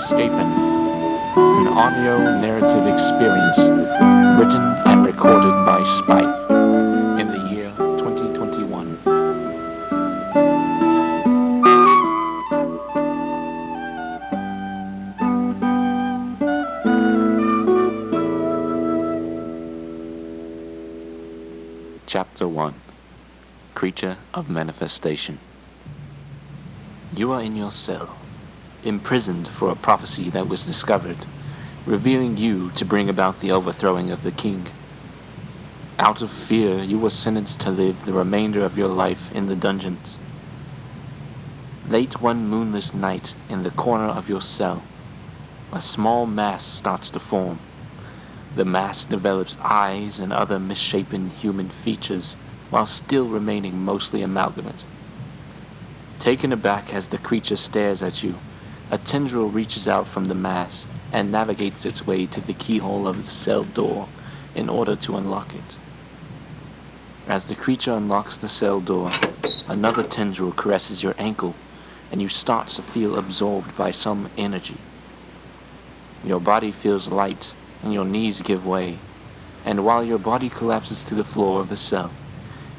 Scapen, an audio narrative experience written and recorded by Spife in the year 2021. Chapter 1. Creature of Manifestation. You are in your cell, imprisoned for a prophecy that was discovered, revealing you to bring about the overthrowing of the king. Out of fear, you were sentenced to live the remainder of your life in the dungeons. Late one moonless night, in the corner of your cell, a small mass starts to form. The mass develops eyes and other misshapen human features, while still remaining mostly amalgamate. Taken aback as the creature stares at you, a tendril reaches out from the mass and navigates its way to the keyhole of the cell door in order to unlock it. As the creature unlocks the cell door, another tendril caresses your ankle, and you start to feel absorbed by some energy. Your body feels light, and your knees give way, and while your body collapses to the floor of the cell,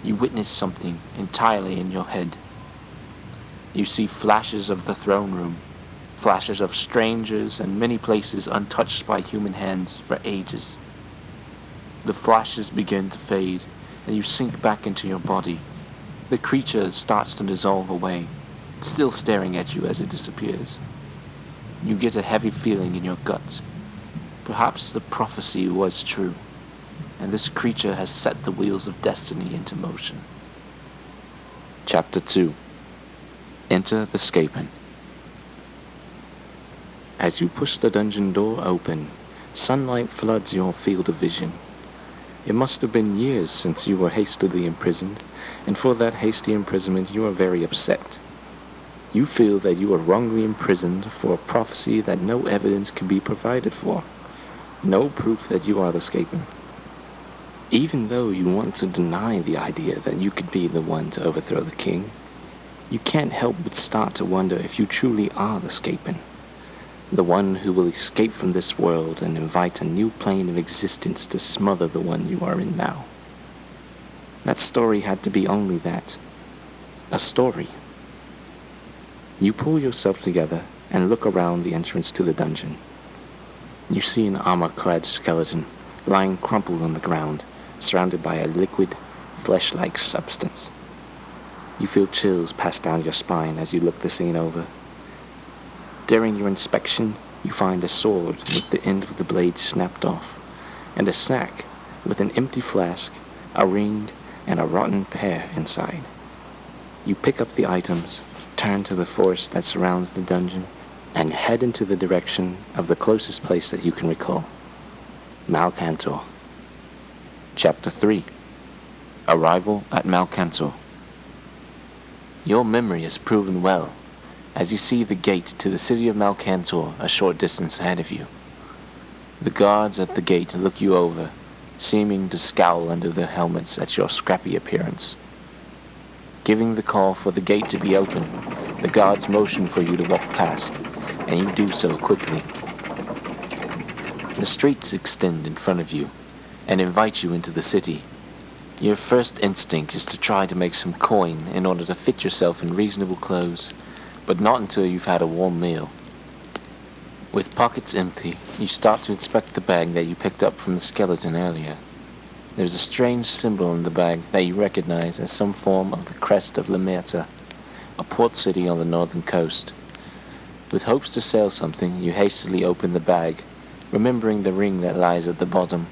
you witness something entirely in your head. You see flashes of the throne room, flashes of strangers and many places untouched by human hands for ages. The flashes begin to fade, and you sink back into your body. The creature starts to dissolve away, still staring at you as it disappears. You get a heavy feeling in your gut. Perhaps the prophecy was true, and this creature has set the wheels of destiny into motion. Chapter 2. Enter the Scapen. As you push the dungeon door open, sunlight floods your field of vision. It must have been years since you were hastily imprisoned, and for that hasty imprisonment you are very upset. You feel that you were wrongly imprisoned for a prophecy that no evidence can be provided for. No proof that you are the Scapen. Even though you want to deny the idea that you could be the one to overthrow the king, you can't help but start to wonder if you truly are the Scapen, the one who will escape from this world and invite a new plane of existence to smother the one you are in now. That story had to be only that, a story. You pull yourself together and look around the entrance to the dungeon. You see an armor-clad skeleton lying crumpled on the ground, surrounded by a liquid, flesh-like substance. You feel chills pass down your spine as you look the scene over. During your inspection, you find a sword with the end of the blade snapped off, and a sack with an empty flask, a ring, and a rotten pear inside. You pick up the items, turn to the forest that surrounds the dungeon, and head into the direction of the closest place that you can recall, Malcantor. Chapter 3. Arrival at Malcantor. Your memory is proven well, as you see the gate to the city of Malcantor a short distance ahead of you. The guards at the gate look you over, seeming to scowl under their helmets at your scrappy appearance. Giving the call for the gate to be open, the guards motion for you to walk past, and you do so quickly. The streets extend in front of you and invite you into the city. Your first instinct is to try to make some coin in order to fit yourself in reasonable clothes, but not until you've had a warm meal. With pockets empty, you start to inspect the bag that you picked up from the skeleton earlier. There's a strange symbol in the bag that you recognize as some form of the crest of Lemerta, a port city on the northern coast. With hopes to sell something, you hastily open the bag, remembering the ring that lies at the bottom.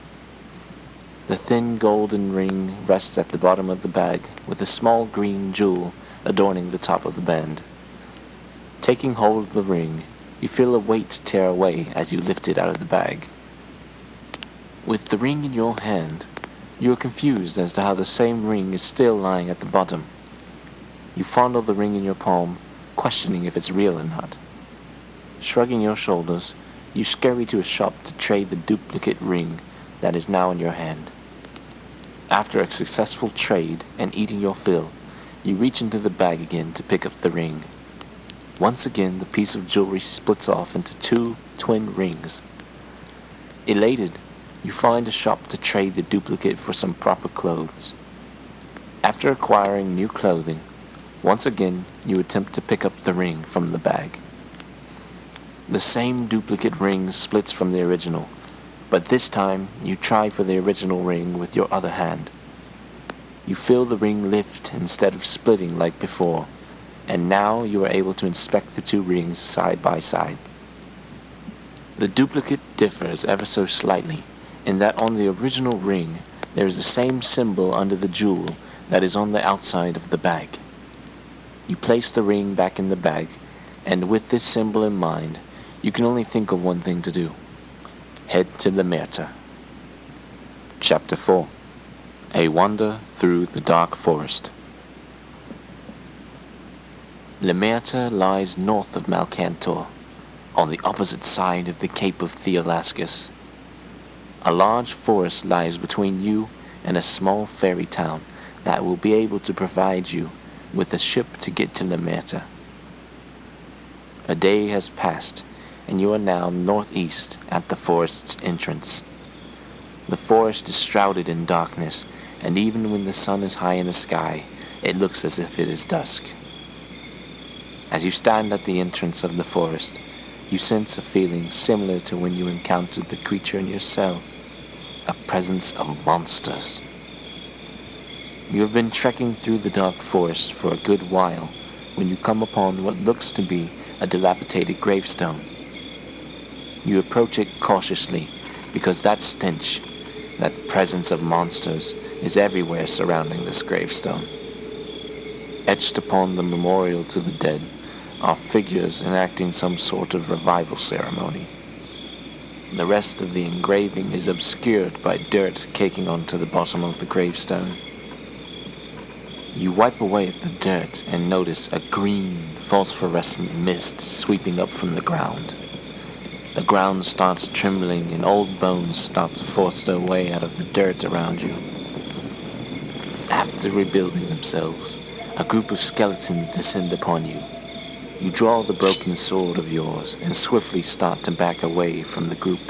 The thin golden ring rests at the bottom of the bag, with a small green jewel adorning the top of the band. Taking hold of the ring, you feel a weight tear away as you lift it out of the bag. With the ring in your hand, you are confused as to how the same ring is still lying at the bottom. You fondle the ring in your palm, questioning if it's real or not. Shrugging your shoulders, you scurry to a shop to trade the duplicate ring that is now in your hand. After a successful trade and eating your fill, you reach into the bag again to pick up the ring. Once again, the piece of jewelry splits off into two twin rings. Elated, you find a shop to trade the duplicate for some proper clothes. After acquiring new clothing, once again you attempt to pick up the ring from the bag. The same duplicate ring splits from the original, but this time you try for the original ring with your other hand. You feel the ring lift instead of splitting like before, and now you are able to inspect the two rings side by side. The duplicate differs ever so slightly, in that on the original ring there is the same symbol under the jewel that is on the outside of the bag. You place the ring back in the bag, and with this symbol in mind, you can only think of one thing to do. Head to the Myrta. Chapter 4. A Wander Through the Dark Forest. Le Myrta lies north of Malcantor, on the opposite side of the Cape of Theolascus. A large forest lies between you and a small fairy town that will be able to provide you with a ship to get to Le Myrta. A day has passed, and you are now northeast at the forest's entrance. The forest is shrouded in darkness, and even when the sun is high in the sky, it looks as if it is dusk. As you stand at the entrance of the forest, you sense a feeling similar to when you encountered the creature in your cell, a presence of monsters. You have been trekking through the dark forest for a good while when you come upon what looks to be a dilapidated gravestone. You approach it cautiously because that stench, that presence of monsters, is everywhere surrounding this gravestone. Etched upon the memorial to the dead are figures enacting some sort of revival ceremony. The rest of the engraving is obscured by dirt caking onto the bottom of the gravestone. You wipe away the dirt and notice a green, phosphorescent mist sweeping up from the ground. The ground starts trembling and old bones start to force their way out of the dirt around you. After rebuilding themselves, a group of skeletons descend upon you. You draw the broken sword of yours and swiftly start to back away from the group.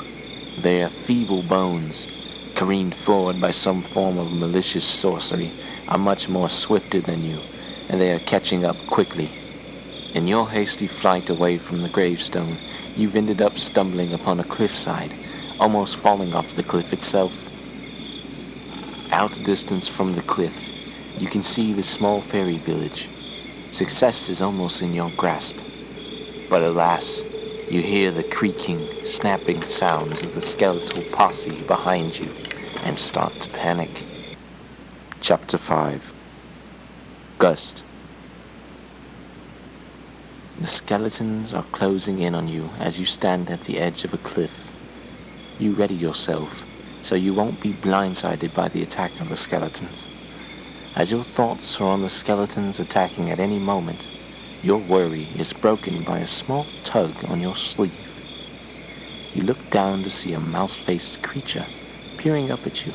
Their feeble bones, careened forward by some form of malicious sorcery, are much more swifter than you, and they are catching up quickly. In your hasty flight away from the gravestone, you've ended up stumbling upon a cliffside, almost falling off the cliff itself. Out a distance from the cliff, you can see the small fairy village. Success is almost in your grasp. But alas, you hear the creaking, snapping sounds of the skeletal posse behind you and start to panic. Chapter 5. Gust. The skeletons are closing in on you as you stand at the edge of a cliff. You ready yourself so you won't be blindsided by the attack of the skeletons. As your thoughts are on the skeletons attacking at any moment, your worry is broken by a small tug on your sleeve. You look down to see a mouse-faced creature peering up at you,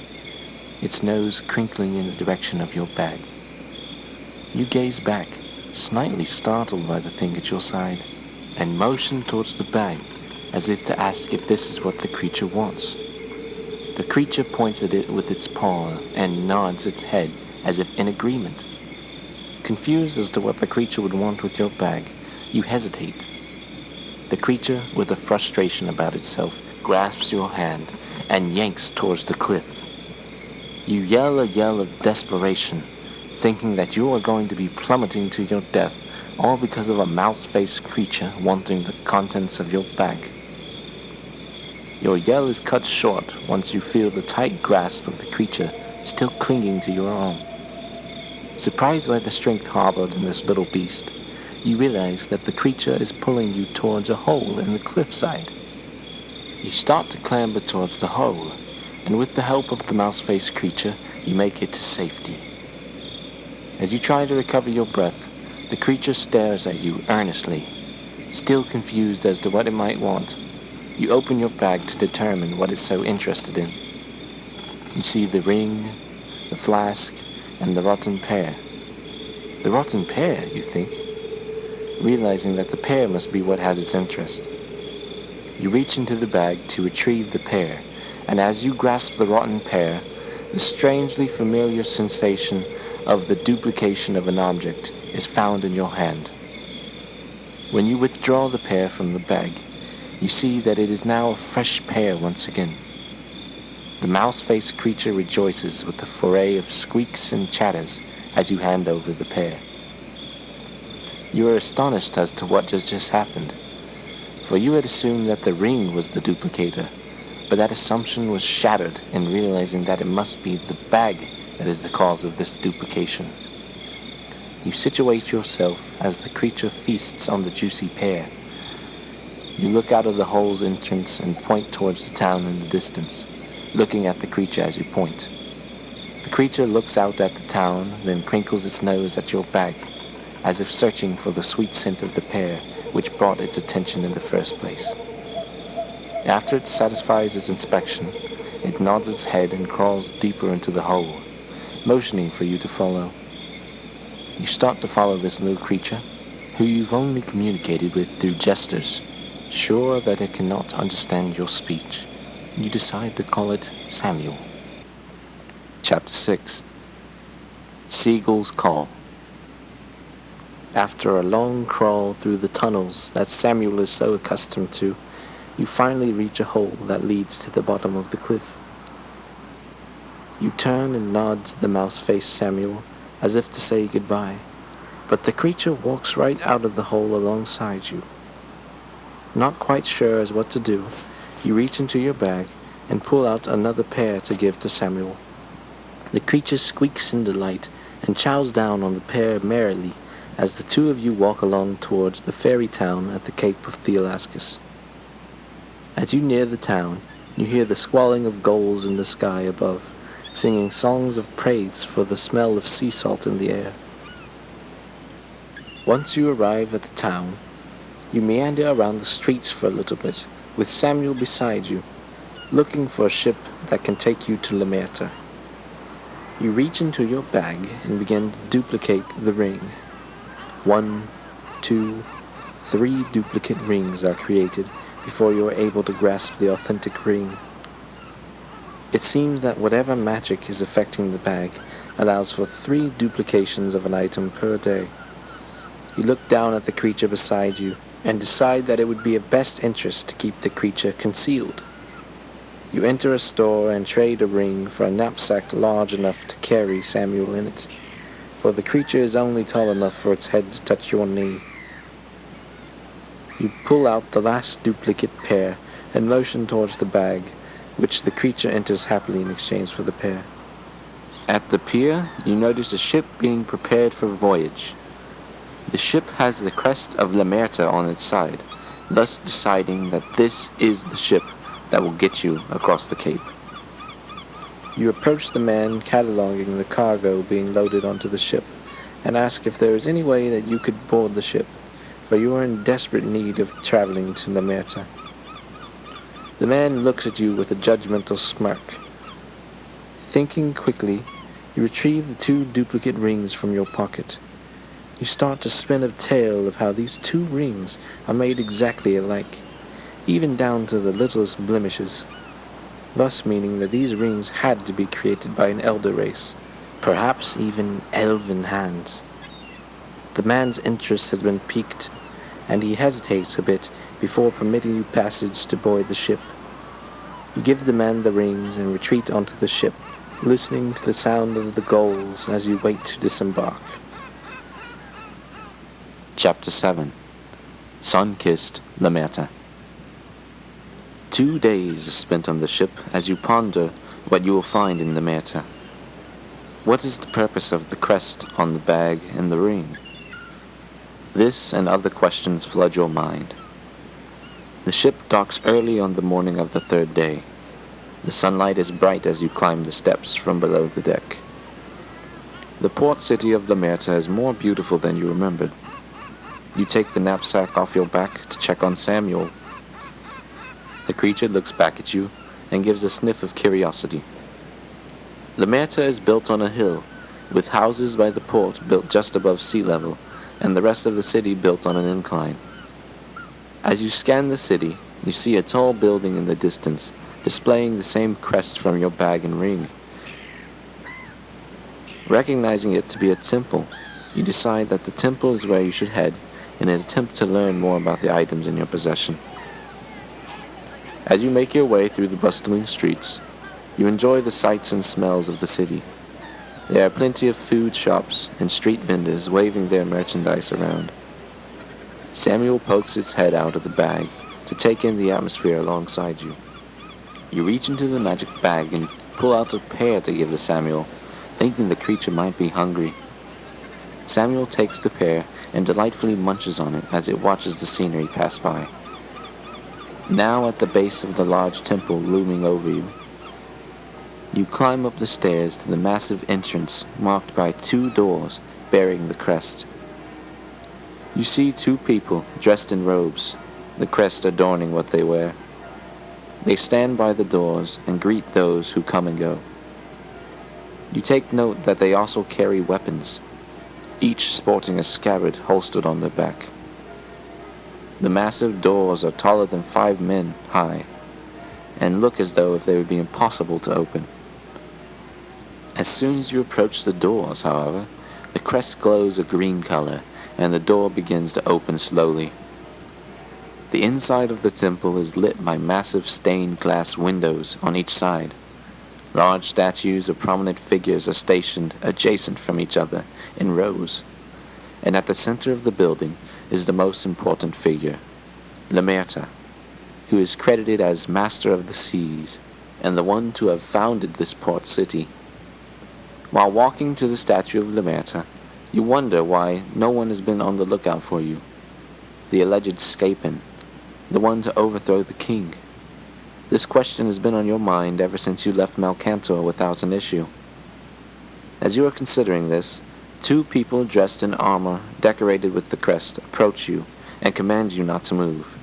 its nose crinkling in the direction of your bag. You gaze back, slightly startled by the thing at your side, and motion towards the bag as if to ask if this is what the creature wants. The creature points at it with its paw and nods its head as if in agreement. Confused as to what the creature would want with your bag, you hesitate. The creature, with a frustration about itself, grasps your hand and yanks towards the cliff. You yell a yell of desperation, thinking that you are going to be plummeting to your death, all because of a mouse-faced creature wanting the contents of your bag. Your yell is cut short once you feel the tight grasp of the creature still clinging to your arm. Surprised by the strength harbored in this little beast, you realize that the creature is pulling you towards a hole in the cliffside. You start to clamber towards the hole, and with the help of the mouse-faced creature, you make it to safety. As you try to recover your breath, the creature stares at you earnestly. Still confused as to what it might want, you open your bag to determine what it's so interested in. You see the ring, the flask, and the rotten pear. The rotten pear, you think? realizing that the pear must be what has its interest. You reach into the bag to retrieve the pear, and as you grasp the rotten pear, the strangely familiar sensation of the duplication of an object is found in your hand. When you withdraw the pear from the bag, you see that it is now a fresh pear once again. The mouse-faced creature rejoices with a foray of squeaks and chatters as you hand over the pear. You are astonished as to what has just happened, for you had assumed that the ring was the duplicator, but that assumption was shattered in realizing that it must be the bag that is the cause of this duplication. You situate yourself as the creature feasts on the juicy pear. You look out of the hole's entrance and point towards the town in the distance, looking at the creature as you point. The creature looks out at the town, then crinkles its nose at your bag, as if searching for the sweet scent of the pear which brought its attention in the first place. After it satisfies its inspection, it nods its head and crawls deeper into the hole, motioning for you to follow. You start to follow this little creature, who you've only communicated with through gestures. Sure that it cannot understand your speech, you decide to call it Samuel. Chapter 6. Seagull's Call. After a long crawl through the tunnels that Samuel is so accustomed to, you finally reach a hole that leads to the bottom of the cliff. You turn and nod to the mouse-faced Samuel, as if to say goodbye, but the creature walks right out of the hole alongside you. Not quite sure as what to do, you reach into your bag and pull out another pear to give to Samuel. The creature squeaks in delight and chows down on the pear merrily as the two of you walk along towards the fairy town at the Cape of Theolascus. As you near the town, you hear the squalling of gulls in the sky above, singing songs of praise for the smell of sea salt in the air. Once you arrive at the town, you meander around the streets for a little bit, with Samuel beside you, looking for a ship that can take you to Lamerta. You reach into your bag and begin to duplicate the ring. 1, 2, 3 duplicate rings are created before you are able to grasp the authentic ring. It seems that whatever magic is affecting the bag allows for 3 duplications of an item per day. You look down at the creature beside you and decide that it would be of best interest to keep the creature concealed. You enter a store and trade a ring for a knapsack large enough to carry Samuel in it, for the creature is only tall enough for its head to touch your knee. You pull out the last duplicate pear and motion towards the bag, which the creature enters happily in exchange for the pear. At the pier, you notice a ship being prepared for voyage. The ship has the crest of Lamerta on its side, thus deciding that this is the ship that will get you across the cape. You approach the man cataloging the cargo being loaded onto the ship and ask if there is any way that you could board the ship, for you are in desperate need of traveling to Lamerta. The man looks at you with a judgmental smirk. Thinking quickly, you retrieve the 2 duplicate rings from your pocket. You start to spin a tale of how these 2 rings are made exactly alike, even down to the littlest blemishes, thus meaning that these rings had to be created by an elder race, perhaps even elven hands. The man's interest has been piqued, and he hesitates a bit before permitting you passage to board the ship. You give the man the rings and retreat onto the ship, listening to the sound of the gulls as you wait to disembark. Chapter 7. Sun-Kissed Lamerta. 2 days are spent on the ship as you ponder what you will find in Lamerta. What is the purpose of the crest on the bag and the ring? This and other questions flood your mind. The ship docks early on the morning of the 3rd day. The sunlight is bright as you climb the steps from below the deck. The port city of Lamerta is more beautiful than you remembered. You take the knapsack off your back to check on Samuel. The creature looks back at you and gives a sniff of curiosity. Lamerta is built on a hill, with houses by the port built just above sea level, and the rest of the city built on an incline. As you scan the city, you see a tall building in the distance, displaying the same crest from your bag and ring. Recognizing it to be a temple, you decide that the temple is where you should head in an attempt to learn more about the items in your possession. As you make your way through the bustling streets, you enjoy the sights and smells of the city. There are plenty of food shops and street vendors waving their merchandise around. Samuel pokes its head out of the bag to take in the atmosphere alongside you. You reach into the magic bag and pull out a pear to give to Samuel, thinking the creature might be hungry. Samuel takes the pear and delightfully munches on it as it watches the scenery pass by. Now at the base of the large temple looming over you, you climb up the stairs to the massive entrance marked by 2 doors bearing the crest. You see 2 people dressed in robes, the crest adorning what they wear. They stand by the doors and greet those who come and go. You take note that they also carry weapons, each sporting a scabbard holstered on their back. The massive doors are taller than 5 men high, and look as though if they would be impossible to open. As soon as you approach the doors, however, the crest glows a green color, and the door begins to open slowly. The inside of the temple is lit by massive stained glass windows on each side. Large statues of prominent figures are stationed adjacent from each other in rows, and at the center of the building is the most important figure, Lemerta, who is credited as Master of the Seas and the one to have founded this port city. While walking to the statue of Lemerta, you wonder why no one has been on the lookout for you. The alleged Scapen, the one to overthrow the king. This question has been on your mind ever since you left Malcantor without an issue. As you are considering this, 2 people dressed in armor decorated with the crest approach you and command you not to move.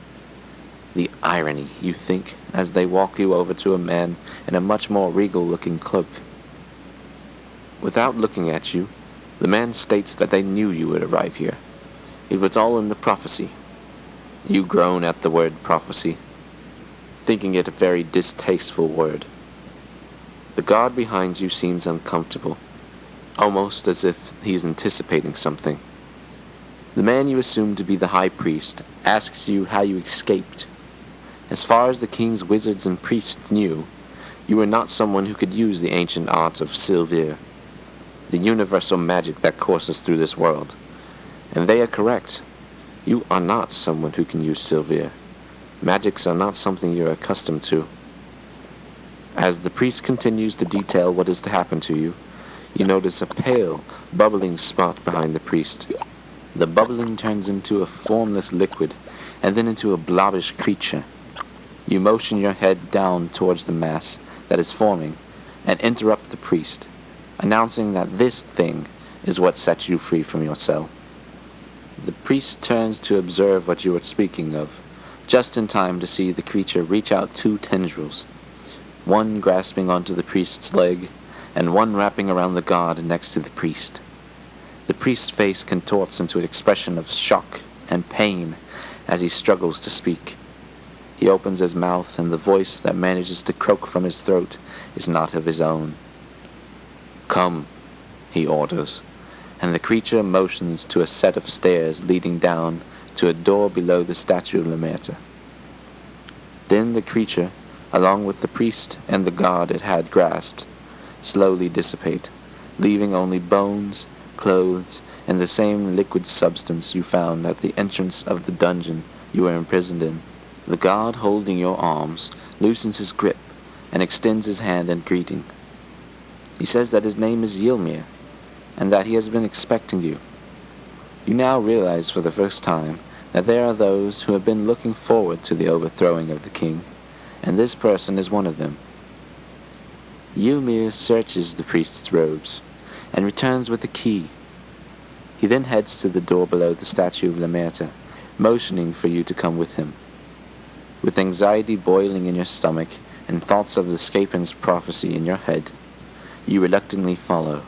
The irony, you think, as they walk you over to a man in a much more regal-looking cloak. Without looking at you, the man states that they knew you would arrive here. It was all in the prophecy. You groan at the word prophecy, thinking it a very distasteful word. The guard behind you seems uncomfortable, almost as if he is anticipating something. The man you assume to be the high priest asks you how you escaped. As far as the king's wizards and priests knew, you were not someone who could use the ancient art of Sylvir, the universal magic that courses through this world. And they are correct. You are not someone who can use Sylvir. Magics are not something you are accustomed to. As the priest continues to detail what is to happen to you, you notice a pale, bubbling spot behind the priest. The bubbling turns into a formless liquid, and then into a blobbish creature. You motion your head down towards the mass that is forming, and interrupt the priest, announcing that this thing is what sets you free from your cell. The priest turns to observe what you are speaking of, just in time to see the creature reach out 2 tendrils, one grasping onto the priest's leg, and one wrapping around the guard next to the priest. The priest's face contorts into an expression of shock and pain as he struggles to speak. He opens his mouth, and the voice that manages to croak from his throat is not of his own. "Come," he orders, and the creature motions to a set of stairs leading down to a door below the statue of Lemerta. Then the creature, along with the priest and the guard it had grasped, slowly dissipate, leaving only bones, clothes, and the same liquid substance you found at the entrance of the dungeon you were imprisoned in. The guard holding your arms loosens his grip and extends his hand in greeting. He says that his name is Ylmir, and that he has been expecting you. You now realize for the first time that there are those who have been looking forward to the overthrowing of the king, and this person is one of them. Ylmir searches the priest's robes, and returns with a key. He then heads to the door below the statue of Lemerta, motioning for you to come with him. With anxiety boiling in your stomach and thoughts of the Scapen's prophecy in your head, you reluctantly follow.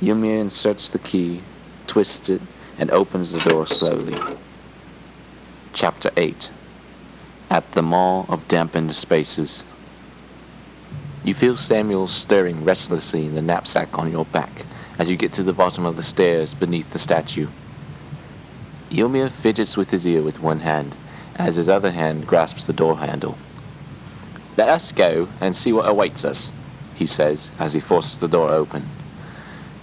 Ylmir inserts the key twists it, and opens the door slowly. Chapter 8. At the Maw of Dampened Spaces. You feel Samuel stirring restlessly in the knapsack on your back as you get to the bottom of the stairs beneath the statue. Ylmir fidgets with his ear with one hand, as his other hand grasps the door handle. "Let us go and see what awaits us," he says as he forces the door open.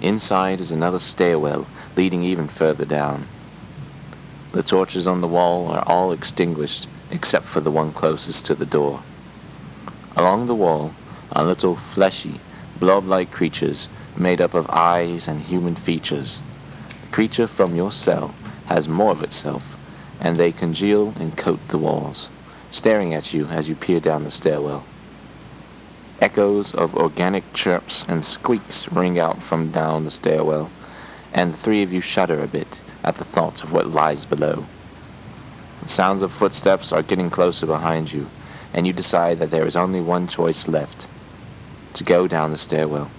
Inside is another stairwell leading even further down. The torches on the wall are all extinguished except for the one closest to the door. Along the wall are little fleshy, blob-like creatures made up of eyes and human features. The creature from your cell has more of itself, and they congeal and coat the walls, staring at you as you peer down the stairwell. Echoes of organic chirps and squeaks ring out from down the stairwell, and the three of you shudder a bit at the thought of what lies below. The sounds of footsteps are getting closer behind you, and you decide that there is only one choice left: to go down the stairwell.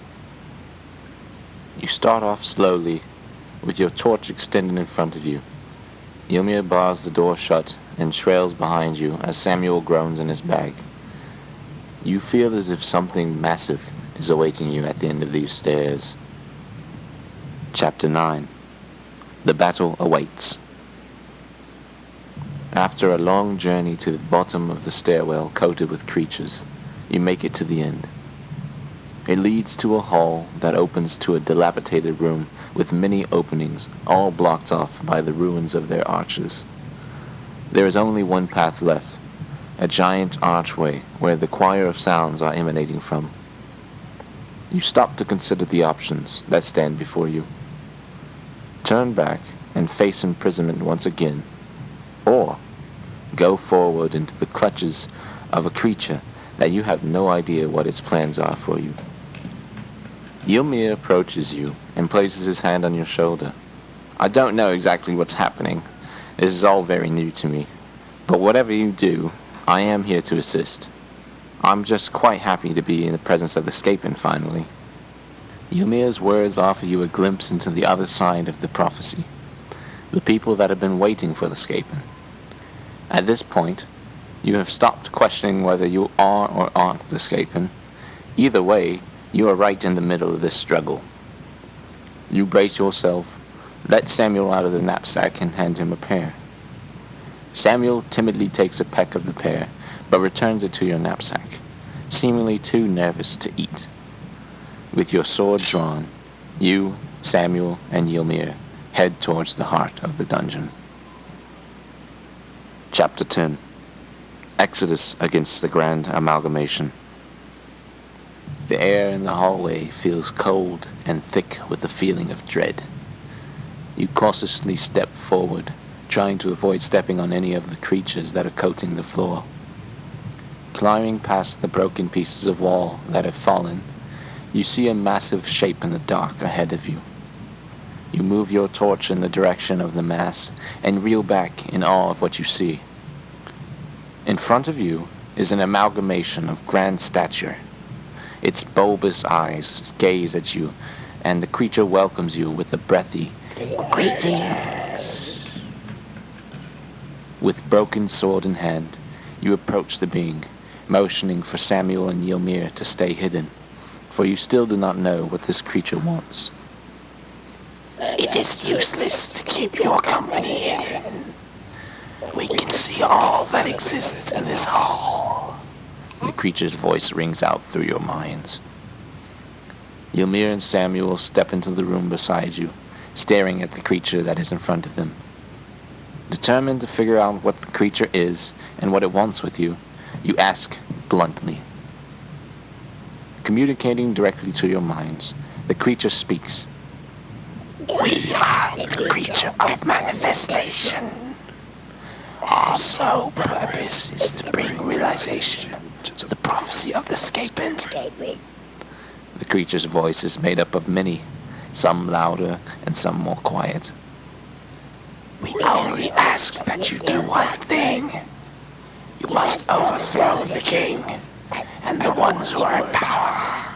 You start off slowly, with your torch extended in front of you. Ylmir bars the door shut and trails behind you as Samuel groans in his bag. You feel as if something massive is awaiting you at the end of these stairs. Chapter 9. The Battle Awaits. After a long journey to the bottom of the stairwell coated with creatures, you make it to the end. It leads to a hall that opens to a dilapidated room with many openings, all blocked off by the ruins of their arches. There is only one path left, a giant archway where the choir of sounds are emanating from. You stop to consider the options that stand before you. Turn back and face imprisonment once again, or go forward into the clutches of a creature that you have no idea what its plans are for you. Ylmir approaches you and places his hand on your shoulder. "I don't know exactly what's happening. This is all very new to me. But whatever you do, I am here to assist. I'm just quite happy to be in the presence of the Scapen finally." Ylmir's words offer you a glimpse into the other side of the prophecy, the people that have been waiting for the Scapen. At this point, you have stopped questioning whether you are or aren't the Scapen. Either way, you are right in the middle of this struggle. You brace yourself, let Samuel out of the knapsack, and hand him a pear. Samuel timidly takes a peck of the pear, but returns it to your knapsack, seemingly too nervous to eat. With your sword drawn, you, Samuel, and Ylmir head towards the heart of the dungeon. Chapter 10. Exodus against the Grand Amalgamation. The air in the hallway feels cold and thick with a feeling of dread. You cautiously step forward, trying to avoid stepping on any of the creatures that are coating the floor. Climbing past the broken pieces of wall that have fallen, you see a massive shape in the dark ahead of you. You move your torch in the direction of the mass and reel back in awe of what you see. In front of you is an amalgamation of grand stature. Its bulbous eyes gaze at you, and the creature welcomes you with a breathy "Greetings." With broken sword in hand, you approach the being, motioning for Samuel and Ylmir to stay hidden, for you still do not know what this creature wants. "It is useless to keep your company hidden. We can see all that exists in this hall." The creature's voice rings out through your minds. Ylmir and Samuel step into the room beside you, staring at the creature that is in front of them. Determined to figure out what the creature is and what it wants with you, you ask bluntly. Communicating directly to your minds, the creature speaks. "We are the creature of manifestation. Our sole purpose is to bring realization to the prophecy of the Scapen." The creature's voice is made up of many, some louder and some more quiet. "We only ask that you do one thing. You must overthrow the king and the ones who are in power."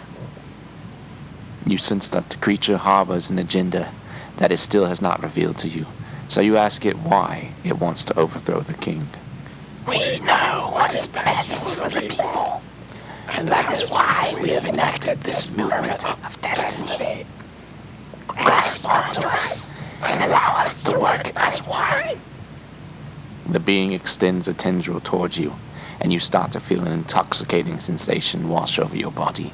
You sense that the creature harbors an agenda that it still has not revealed to you, so you ask it why it wants to overthrow the king. We know what is best for the people, and that is why we have enacted this movement of destiny. Grasp onto us and allow us to work as one. The being extends a tendril towards you, and you start to feel an intoxicating sensation wash over your body.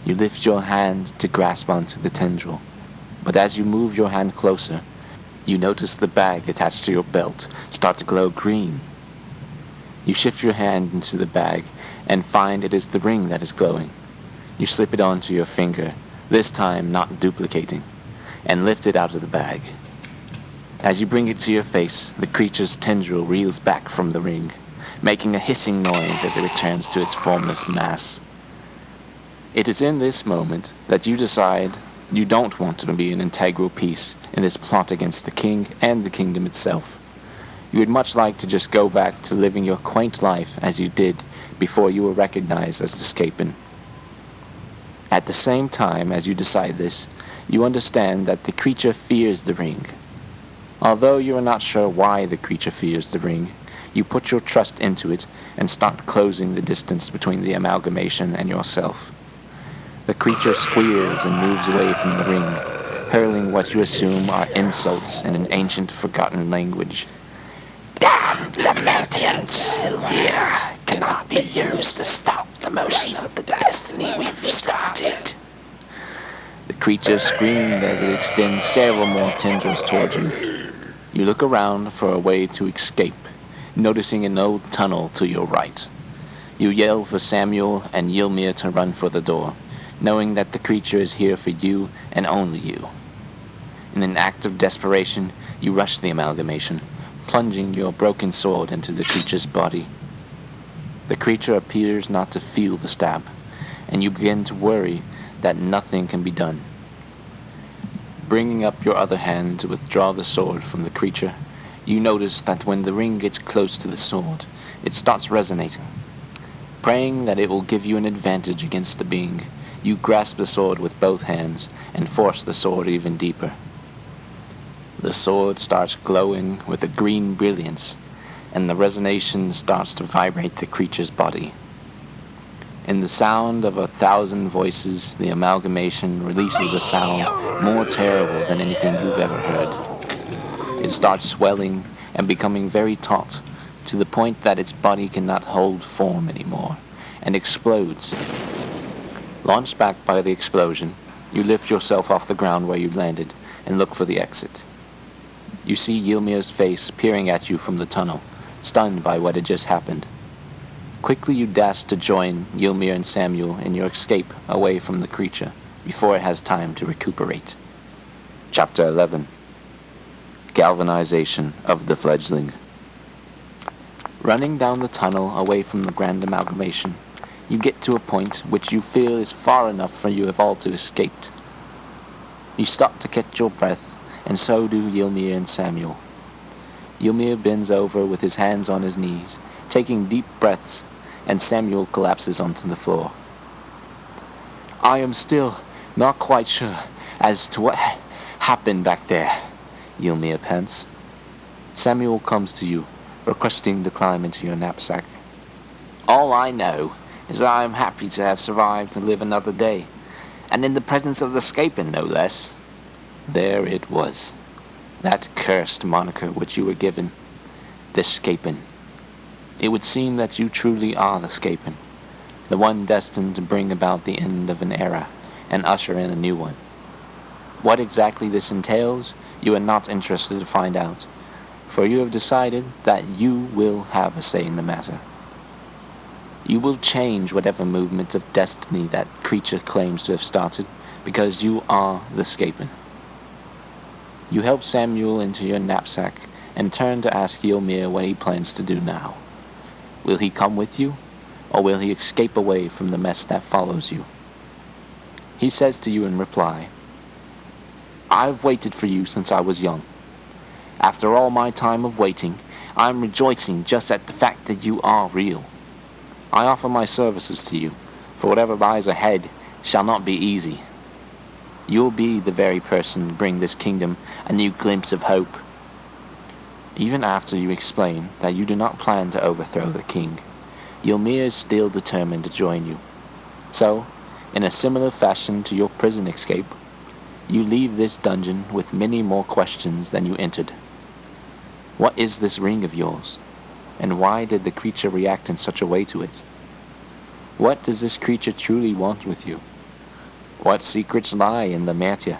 You lift your hand to grasp onto the tendril, but as you move your hand closer, you notice the bag attached to your belt start to glow green. You shift your hand into the bag and find it is the ring that is glowing. You slip it onto your finger, this time not duplicating, and lift it out of the bag. As you bring it to your face, the creature's tendril reels back from the ring, making a hissing noise as it returns to its formless mass. It is in this moment that you decide you don't want to be an integral piece in this plot against the king and the kingdom itself. You would much like to just go back to living your quaint life as you did before you were recognized as the Scapen. At the same time as you decide this, you understand that the creature fears the ring. Although you are not sure why the creature fears the ring, you put your trust into it and start closing the distance between the amalgamation and yourself. The creature squeals and moves away from the ring, hurling what you assume are insults in an ancient, forgotten language. Damn Lamertian Sylvia cannot be used to stop the motions of the destiny we've started. The creature screamed as it extends several more tendrils towards you. You look around for a way to escape, noticing an old tunnel to your right. You yell for Samuel and Ylmir to run for the door, knowing that the creature is here for you and only you. In an act of desperation, you rush the amalgamation, plunging your broken sword into the creature's body. The creature appears not to feel the stab, and you begin to worry that nothing can be done. Bringing up your other hand to withdraw the sword from the creature, you notice that when the ring gets close to the sword, it starts resonating. Praying that it will give you an advantage against the being, you grasp the sword with both hands and force the sword even deeper. The sword starts glowing with a green brilliance, and the resonation starts to vibrate the creature's body. In the sound of 1,000 voices, the amalgamation releases a sound more terrible than anything you've ever heard. It starts swelling and becoming very taut, to the point that its body cannot hold form anymore, and explodes. Launched back by the explosion, you lift yourself off the ground where you landed and look for the exit. You see Ylmir's face peering at you from the tunnel, stunned by what had just happened. Quickly you dash to join Ylmir and Samuel in your escape away from the creature, before it has time to recuperate. Chapter 11. Galvanization of the Fledgling. Running down the tunnel away from the grand amalgamation, you get to a point which you feel is far enough for you have all to escape. You stop to catch your breath, and so do Ylmir and Samuel. Ylmir bends over with his hands on his knees, taking deep breaths, and Samuel collapses onto the floor. I am still not quite sure as to what happened back there, Ylmir pants. Samuel comes to you, requesting to climb into your knapsack. All I know is that I am happy to have survived to live another day, and in the presence of the Scapen, no less. There it was, that cursed moniker which you were given, the Scapen. It would seem that you truly are the Scapen, the one destined to bring about the end of an era and usher in a new one. What exactly this entails, you are not interested to find out, for you have decided that you will have a say in the matter. You will change whatever movement of destiny that creature claims to have started, because you are the Scapen. You help Samuel into your knapsack and turn to ask Ylmir what he plans to do now. Will he come with you, or will he escape away from the mess that follows you? He says to you in reply, I've waited for you since I was young. After all my time of waiting, I'm rejoicing just at the fact that you are real. I offer my services to you, for whatever lies ahead shall not be easy. You'll be the very person to bring this kingdom a new glimpse of hope. Even after you explain that you do not plan to overthrow the king, Ylmir is still determined to join you. So, in a similar fashion to your prison escape, you leave this dungeon with many more questions than you entered. What is this ring of yours? And why did the creature react in such a way to it? What does this creature truly want with you? What secrets lie in the matter?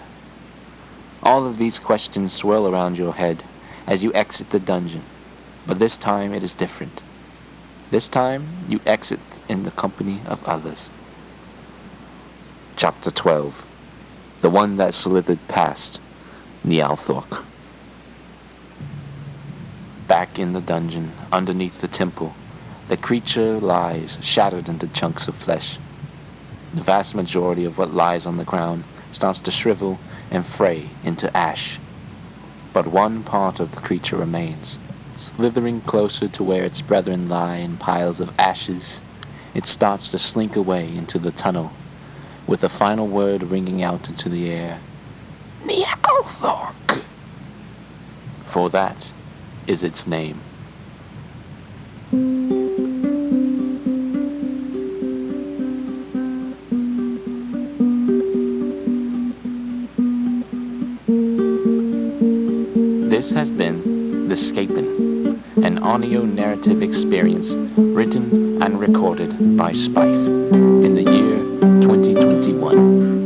All of these questions swirl around your head as you exit the dungeon, but this time it is different. This time you exit in the company of others. Chapter 12. The one that slithered past Nialthork. Back in the dungeon, underneath the temple, the creature lies shattered into chunks of flesh. The vast majority of what lies on the ground starts to shrivel and fray into ash. But one part of the creature remains, slithering closer to where its brethren lie in piles of ashes. It starts to slink away into the tunnel, with a final word ringing out into the air. Nialthork! For that is its name. This has been The Scapen, an audio narrative experience written and recorded by Spife in the year 2021.